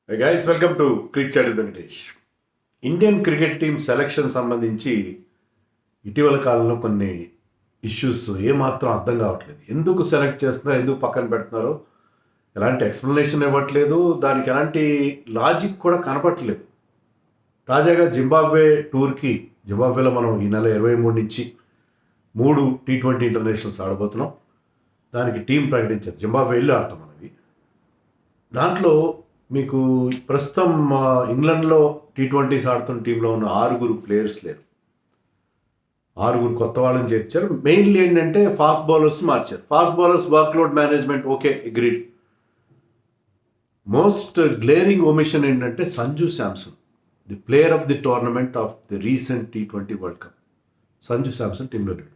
Guys welcome to crick chat Venkatesh. Indian cricket team selection సంబంధించి ఇటీవల కాలంలో కొన్ని ఇష్యూస్ ఏమాత్రం అర్థం కావట్లేదు. ఎందుకు సెలెక్ట్ చేస్తున్నారు, ఎందుకు పక్కన పెడుతున్నారో ఎలాంటి ఎక్స్ప్లెనేషన్ ఇవ్వట్లేదు. దానికి ఎలాంటి లాజిక్ కూడా కనపట్లేదు. తాజాగా జింబాబ్వే టూర్కి, జింబాబ్వేలో మనం ఈ నెల 23 నుంచి 3 T20 ఇంటర్నేషనల్స్ ఆడబోతున్నాం. దానికి టీం ప్రకటించారు. జింబాబ్వే వెళ్ళి ఆడతాం మనవి. దాంట్లో మీకు ప్రస్తుతం ఇంగ్లాండ్లో T20s ఆడుతున్న టీంలో ఉన్న 6 ప్లేయర్స్ లేరు. 6 కొత్త వాళ్ళని చేర్చారు. మెయిన్లీ ఏంటంటే ఫాస్ట్ బౌలర్స్ మార్చారు. Fast bowlers workload management okay, agreed. Most glaring omission ఏంటంటే Sanju Samson, the player of the tournament of the recent T20 world cup. Sanju Samson టీంలో లేడు.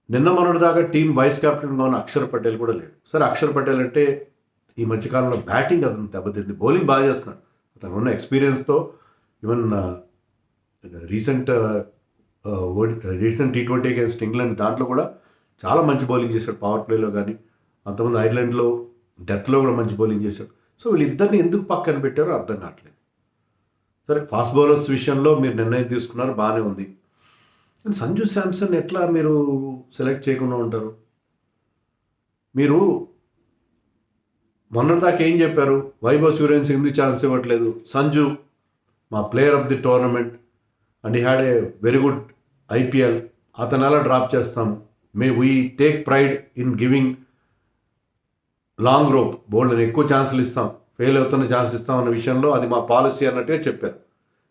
నిన్న మొన్నటి దాకా టీం వైస్ కెప్టెన్గా ఉన్న అక్షర్ పటేల్ కూడా లేడు. సరే, అక్షర్ పటేల్ అంటే ఈ మధ్యకాలంలో బ్యాటింగ్ అతను దెబ్బతింది, బౌలింగ్ బాగా చేస్తున్నాడు. అతను ఉన్న ఎక్స్పీరియన్స్తో even recent T20 against England దాంట్లో కూడా చాలా మంచి బౌలింగ్ చేశాడు. పవర్ ప్లేలో కానీ, అంతమంది ఐర్లాండ్లో డెత్లో కూడా మంచి బౌలింగ్ చేశాడు. సో వీళ్ళిద్దరిని ఎందుకు పక్కన పెట్టారో అర్థం కావట్లేదు. సరే, ఫాస్ట్ బౌలర్స్ విషయంలో మీరు నిర్ణయం తీసుకున్నారు, బాగానే ఉంది. కానీ సంజు శాంసన్ ఎట్లా మీరు సెలెక్ట్ చేయకుండా ఉంటారు? మీరు మొన్నటిదాకా ఏం చెప్పారు? వైభవ్ సూర్యవంశీకి ఎందుకు ఛాన్స్ ఇవ్వట్లేదు? సంజు మా player of the tournament and he had a very good IPL, అతను ఎలా డ్రాప్ చేస్తాము? We take pride in giving long rope, boulder ఎక్కువ ఛాన్సులు ఇస్తాం, ఫెయిల్ అవుతున్న ఛాన్స్ ఇస్తాం అన్న విషయంలో అది మా పాలసీ అన్నట్టుగా చెప్పారు.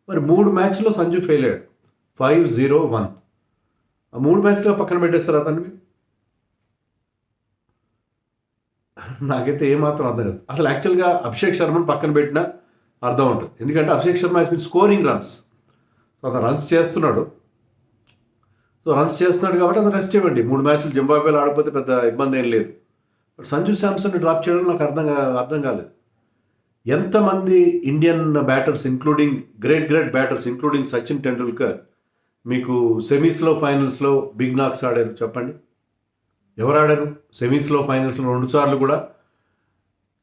మరి 3 మ్యాచ్లో సంజు ఫెయిల్ అయ్యాడు, 5-0-1. ఆ 3 మ్యాచ్లో పక్కన పెట్టేస్తారు అతన్ని. నాకైతే ఏమాత్రం అర్థం కాదు. అసలు యాక్చువల్గా అభిషేక్ శర్మను పక్కన పెట్టినా అర్థం ఉంటుంది. ఎందుకంటే Abhishek Sharma has been scoring runs. So అతను రన్స్ చేస్తున్నాడు. కాబట్టి అతను రెస్ట్ ఇవ్వండి. 3 మ్యాచ్లు జింబాబ్వేలో ఆడకపోతే పెద్ద ఇబ్బంది ఏం లేదు. బట్ సంజు శాంసన్ డ్రాప్ చేయడం నాకు అర్థం కాలేదు. ఎంతమంది Indian batters including great batters including Sachin Tendulkar మీకు సెమీస్లో ఫైనల్స్లో బిగ్ నాక్స్ ఆడారు చెప్పండి? ఎవరు ఆడారు? సెమీస్లో ఫైనల్స్లో 2 సార్లు కూడా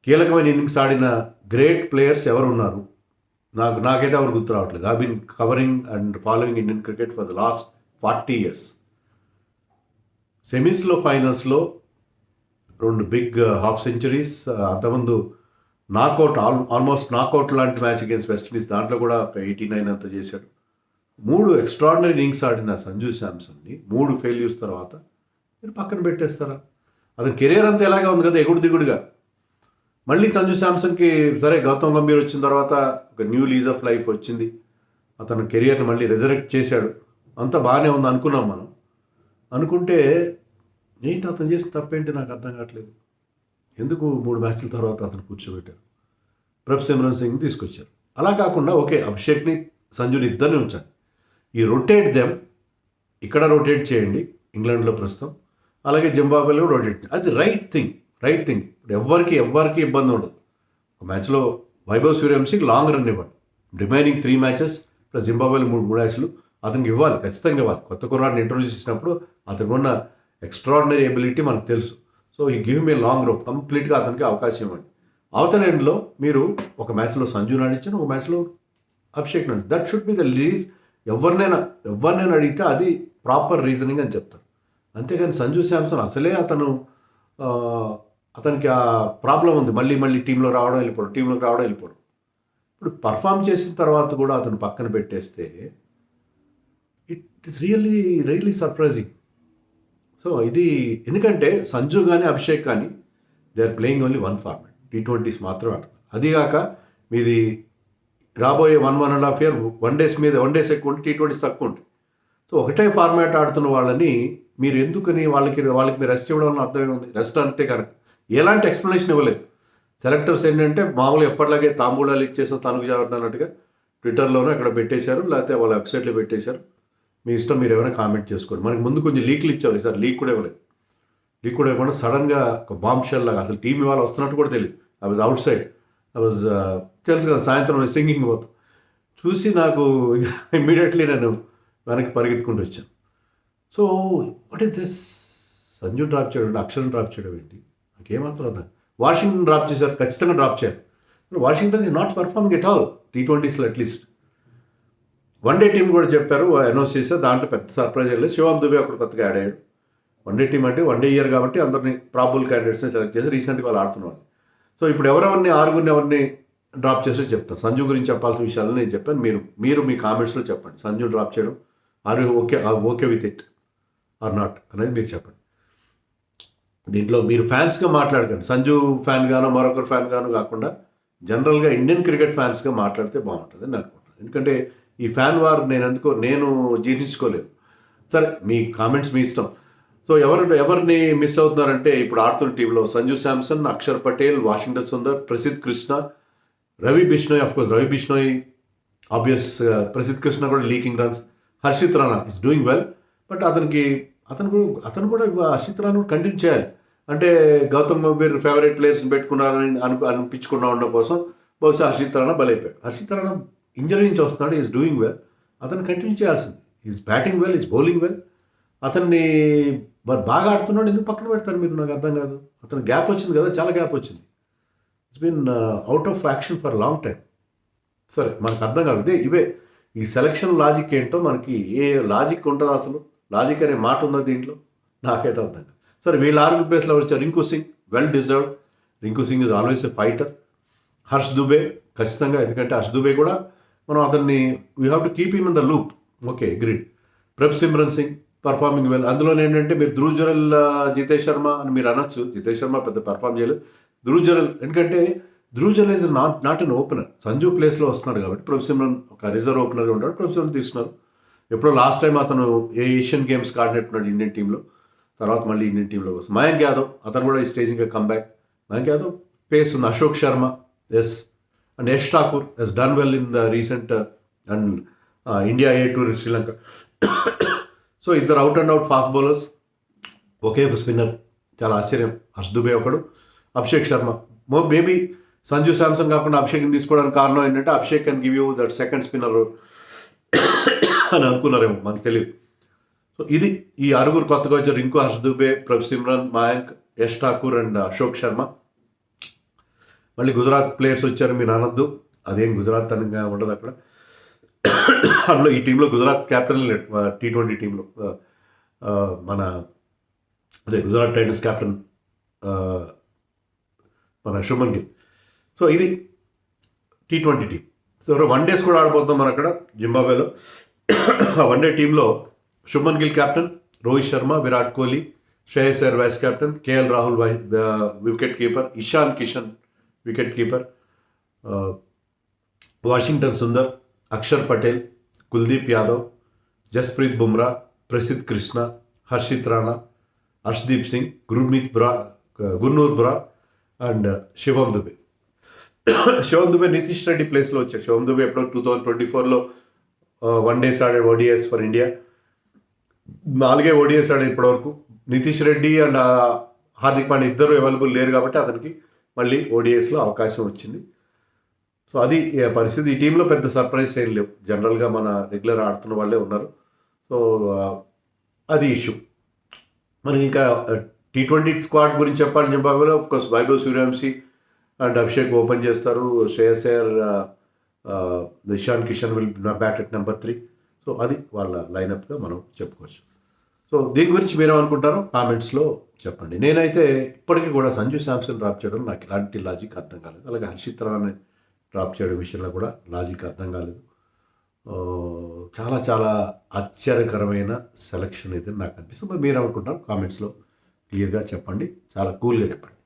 కీలకమైన ఇన్నింగ్స్ ఆడిన గ్రేట్ ప్లేయర్స్ ఎవరు ఉన్నారు? నాకైతే ఎవరు గుర్తు రావట్లేదు. I been covering and following Indian cricket for the last 40 years. సెమీస్లో ఫైనల్స్లో 2 బిగ్ హాఫ్ సెంచరీస్, అంతకుముందు నాకౌట్, ఆల్మోస్ట్ నాకౌట్ లాంటి మ్యాచ్ అగేన్స్ వెస్టిండీస్, దాంట్లో కూడా 89 అంత చేశాడు. 3 ఎక్స్ట్రాడినరీ ఇన్నింగ్స్ ఆడిన సంజు శాంసన్ని 3 ఫెయిల్యూర్స్ తర్వాత మీరు పక్కన పెట్టేస్తారా? అతని కెరీర్ అంతా ఎలాగా ఉంది కదా, ఎగుడు దిగుడుగా. మళ్ళీ సంజు శాంసన్కి సరే గౌతమ్ గంభీర్ వచ్చిన తర్వాత ఒక న్యూ లీజ్ ఆఫ్ లైఫ్ వచ్చింది. అతను కెరియర్ని మళ్ళీ రెజరెక్ట్ చేశాడు. అంతా బాగానే ఉంది అనుకున్నాం మనం. అనుకుంటే ఏంటి అతను చేసిన తప్పేంటి నాకు అర్థం కావట్లేదు. ఎందుకు 3 మ్యాచ్ల తర్వాత అతను కూర్చోబెట్టారు? ప్రభ్ సింగ్ తీసుకొచ్చారు. అలా కాకుండా ఓకే, అభిషేక్ని సంజుని ఇద్దరిని ఉంచండి. ఈ రొటేట్ దెమ్, ఇక్కడ రొటేట్ చేయండి ఇంగ్లాండ్లో ప్రస్తుతం, అలాగే జింబాబ్వేలో రొటేట్ చేయండి. అది రైట్ థింగ్. ఇప్పుడు ఎవ్వరికి ఇబ్బంది ఉండదు. ఒక మ్యాచ్లో వైభవ్ సూర్యవంశీకి లాంగ్ రన్ ఇవ్వండి. రిమైనింగ్ 3 మ్యాచెస్ ప్లస్ జింబాబ్వేలో 3 మ్యాచ్లు అతనికి ఇవ్వాలి, ఖచ్చితంగా ఇవ్వాలి. కొత్త కుర్రాడిని ఇంట్రొడ్యూస్ చేసినప్పుడు అతనికి ఉన్న ఎక్స్ట్రాడినరీ ఎబిలిటీ మనకు తెలుసు. సో ఈ గివ్ మీ లాంగ్ రోప్, కంప్లీట్గా అతనికి అవకాశం ఇవ్వండి. అవతల ఎండ్లో మీరు ఒక మ్యాచ్లో సంజుని ఆడించిన, ఒక మ్యాచ్లో అభిషేక్ ఆడి. That should be the least. ఎవరినైనా అడిగితే అది ప్రాపర్ రీజనింగ్ అని చెప్తారు. అంతేగాని సంజు శాంసన్ అసలే అతనికి ఆ ప్రాబ్లం ఉంది, మళ్ళీ టీంలోకి రావడం వెళ్ళిపోవడం. ఇప్పుడు పర్ఫామ్ చేసిన తర్వాత కూడా అతను పక్కన పెట్టేస్తే it is really surprising. So ఇది ఎందుకంటే సంజు కానీ అభిషేక్ కానీ they are playing only 1 format, T20s మాత్రమే ఆడతారు. అదిగాక మీది రాబోయే 1.5 year వన్ డేస్ ఎక్కువ ఉంటే, T20s తక్కువ ఉంటాయి. సో ఒకటే ఫార్మాట్ ఆడుతున్న వాళ్ళని మీరు ఎందుకని వాళ్ళకి మీరు రెస్ట్ ఇవ్వడం వల్ల అర్థమే ఉంది. రెస్ట్ అంటే కనుక ఎలాంటి ఎక్స్ప్లెనేషన్ ఇవ్వలేదు. సెలెక్టర్స్ ఏంటంటే మామూలు ఎప్పటిలాగే తాంబూలాలు ఇచ్చేసో తనకు జాగ్రత్తగా ట్విట్టర్లోనే అక్కడ పెట్టేశారు, లేకపోతే వాళ్ళ వెబ్సైట్లో పెట్టేశారు. మీ ఇష్టం, మీరు ఎవరైనా కామెంట్ చేసుకోండి. మనకి ముందు కొంచెం లీక్లు ఇచ్చేవాళ్ళు, సార్ లీక్ కూడా ఇవ్వకుండా సడన్గా ఒక బాంబ్ షెల్ లాగా, అసలు టీం ఇవాళ వస్తున్నట్టు కూడా తెలియదు. ఐ వాజ్ అవుట్ సైడ్, తెలుసు కదా, సాయంత్రం సింగింగ్ పోతాం చూసి నాకు ఇమ్మీడియట్లీ నేను వెనక్కి పరిగెత్తుకుంటూ వచ్చాను. So what is this? Sanju drop చేయడం, అక్షరం డ్రాప్ చేయడం ఏంటి? నాకేమాత్రం అర్థం. వాషింగ్టన్ డ్రాప్ చేశారు, ఖచ్చితంగా డ్రాప్ చేయాలి. Washington is not performing at all T20స్లో అట్లీస్ట్. వన్డే టీం కూడా చెప్పారు, అనౌన్స్ చేశారు, దాంట్లో పెద్ద సర్ప్రైజ్ లేదు. శివం దుబే అక్కడ కొత్తగా యాడ్ అయ్యాడు. వన్డే టీం అంటే వన్డే ఇయర్ కాబట్టి అందరినీ ప్రాబుల్ క్యాండిడేట్స్ని సెలెక్ట్ చేసి రీసెంట్గా వాళ్ళు ఆడుతున్నారు. సో ఇప్పుడు ఎవరెవరిని ఎవరిని డ్రాప్ చేసి చెప్తాను. సంజు గురించి చెప్పాల్సిన విషయాలు నేను చెప్పాను. మీరు మీ కామెంట్స్లో చెప్పండి. సంజు డ్రాప్ చేయడం are okay with it or not అనేది మీరు చెప్పండి. దీంట్లో మీరు ఫ్యాన్స్గా మాట్లాడకండి. సంజు ఫ్యాన్ గానో మరొకరు ఫ్యాన్ గానో కాకుండా జనరల్గా ఇండియన్ క్రికెట్ ఫ్యాన్స్గా మాట్లాడితే బాగుంటుంది అని అనుకుంటున్నాను. ఎందుకంటే ఈ ఫ్యాన్ వార్ నేను జీర్ణించుకోలేదు. సరే, మీ కామెంట్స్ మీ ఇష్టం. సో ఎవరిని మిస్ అవుతున్నారంటే ఇప్పుడు ఆడుతున్న టీంలో Sanju Samson, Axar Patel, Washington Sundar, Prasidh Krishna, Ravi Bishnoi. Of course Ravi Bishnoi obvious. Prasidh Krishna కూడా leaking runs. Harshit Rana is doing well. But అతను కూడా హర్షిత్ రాణా కంటిన్యూ చేయాలి. అంటే గౌతమ్ గంభీర్ ఫేవరెట్ ప్లేయర్స్ని పెట్టుకున్నారని అనిపించుకున్నా ఉండడం కోసం బహుశా హర్షిత్ రాణా బలైపోయాడు. హర్షిత్ రాణా ఇంజరీ నుంచి వస్తున్నాడు, ఈజ్ డూయింగ్ వెల్. అతను కంటిన్యూ చేయాల్సింది. Is batting well, is bowling well. అతన్ని బాగా ఆడుతున్నాడు, ఎందుకు పక్కన పెడతారు మీరు? నాకు అర్థం కాదు. అతను గ్యాప్ వచ్చింది కదా, చాలా గ్యాప్ వచ్చింది. It's been out of action for long time. సరే, మనకు అర్థం కాదు. ఇవే ఈ సెలక్షన్ లాజిక్ ఏంటో, మనకి ఏ లాజిక్ ఉంటుందో, అసలు లాజిక్ అనే మాట ఉందా దీంట్లో? నాకైతే అర్థం కాదు. సరే, వీళ్ళ ఆర్మీ ప్లేస్లో వచ్చారు Rinku Singh, well deserved. Rinku Singh is always a fighter. Harsh Dubey ఖచ్చితంగా, ఎందుకంటే హర్ష్ దుబే కూడా మనం అతన్ని we have to keep him in the loop. Okay, great. Prabhsimran Singh performing well. అందులో ఏంటంటే మీరు ధ్రువ్ జురెల్, జితేష్ శర్మ అని మీరు అనొచ్చు. జితేష్ శర్మ పెద్ద పర్ఫార్మ్ చేయలేదు. ధ్రువ్ జురెల్, ఎందుకంటే Dhruv Jurel is not an opener. Sanju ప్లేస్లో వస్తున్నాడు కాబట్టి ప్రభ్ సిమ్రన్ ఒక రిజర్వ్ ఓపెనర్గా ఉంటాడు. ప్రభ్ సిమ్రన్ తీసుకున్నారు. ఎప్పుడో లాస్ట్ టైం అతను ఏషియన్ గేమ్స్కి ఆడినట్టున్నాడు ఇండియన్ టీంలో. తర్వాత మళ్ళీ ఇండియన్ టీంలో వస్తుంది. మయాంక్ యాదవ్, అతను కూడా ఈ స్టేజ్ ఇంకా కంబ్యాక్. మయాంక్ యాదవ్ పేస్ ఉంది. Ashok Sharma, yes. And Yash Thakur he's done well in the recent and India A tour in Sri Lanka. So ఇద్దరు out and out fast bowlers, ఒకే ఒక స్పిన్నర్. చాలా ఆశ్చర్యం. హర్ష్ దుబే ఒకడు, అభిషేక్ శర్మ. మేబీ సంజు శాంసన్ కాకుండా అభిషేక్ని తీసుకోవడానికి కారణం ఏంటంటే Abhishek can give you that second spinner అని అనుకున్నారేమో, మనకు తెలియదు. సో ఇది ఈ ఆరుగురు కొత్తగా వచ్చారు. రింకు, హర్ష్ దుబే, ప్రభ్ సిమ్రన్, మయాంక్, యష్ ఠాకూర్ అండ్ అశోక్ శర్మ. మళ్ళీ గుజరాత్ ప్లేయర్స్ వచ్చారు, మీరు అనొద్దు. అదేం గుజరాత్ అనగా ఉండదు అక్కడ. అందులో ఈ టీంలో గుజరాత్ క్యాప్టెన్ T20 టీంలో మన గుజరాత్ టైటన్స్ క్యాప్టెన్ మన శుభన్ గిల్. సో ఇది T20 team. So one days కూడా ఆడిపోతాం మనం అక్కడ జింబాబ్వేలో. వన్ డే టీంలో Shubman Gill captain, Rohit Sharma, Virat Kohli, Shreyas Iyer vice captain, KL Rahul wicket keeper, Ishan Kishan wicket keeper, Washington Sundar, Axar Patel, Kuldeep Yadav, Jasprit Bumrah, Prasidh Krishna, Harshit Rana, Arshdeep Singh, Gurnoor Brar and Shivam Dube. Shivam Dube Nitish Reddy ప్లేస్లో వచ్చాడు. శివం దుబే ఎప్పుడో 2024లో వన్ డేస్ ఆడాడు ఓడిఐస్ ఫర్ ఇండియా. 4 ఓడిఐస్ ఆడాడు ఇప్పటివరకు. నితీష్ రెడ్డి అండ్ హార్దిక్ పాండ్యా ఇద్దరు అవైలబుల్ లేరు కాబట్టి అతనికి మళ్ళీ ఓడిఐస్లో అవకాశం వచ్చింది. సో అది పరిస్థితి. ఈ టీంలో పెద్ద సర్ప్రైజ్ ఏం లేవు. జనరల్గా మన రెగ్యులర్ ఆడుతున్న వాళ్ళే ఉన్నారు. సో అది ఇష్యూ. మనకి ఇంకా T20 స్క్వాడ్ గురించి చెప్పాలని చెప్పాలి. Of course Vaibhav Suryavanshi and Abhishek open చేస్తారు. Shreyas Iyer, Ishan Kishan will bat at number 3. So అది వాళ్ళ లైనప్గా మనం చెప్పుకోవచ్చు. సో దీని గురించి మీరేమనుకుంటారో కామెంట్స్లో చెప్పండి. నేనైతే ఇప్పటికీ కూడా సంజు శాంసన్ డ్రాప్ చేయడం నాకు ఇలాంటి లాజిక్ అర్థం కాలేదు. అలాగే హర్షిత్ రాణాని డ్రాప్ చేయడం విషయంలో కూడా లాజిక్ అర్థం కాలేదు. చాలా చాలా ఆశ్చర్యకరమైన సెలక్షన్ అయితే నాకు అనిపిస్తుంది. మీరు ఏమనుకుంటారు కామెంట్స్లో క్లియర్గా చెప్పండి, చాలా కూల్గా చెప్పండి.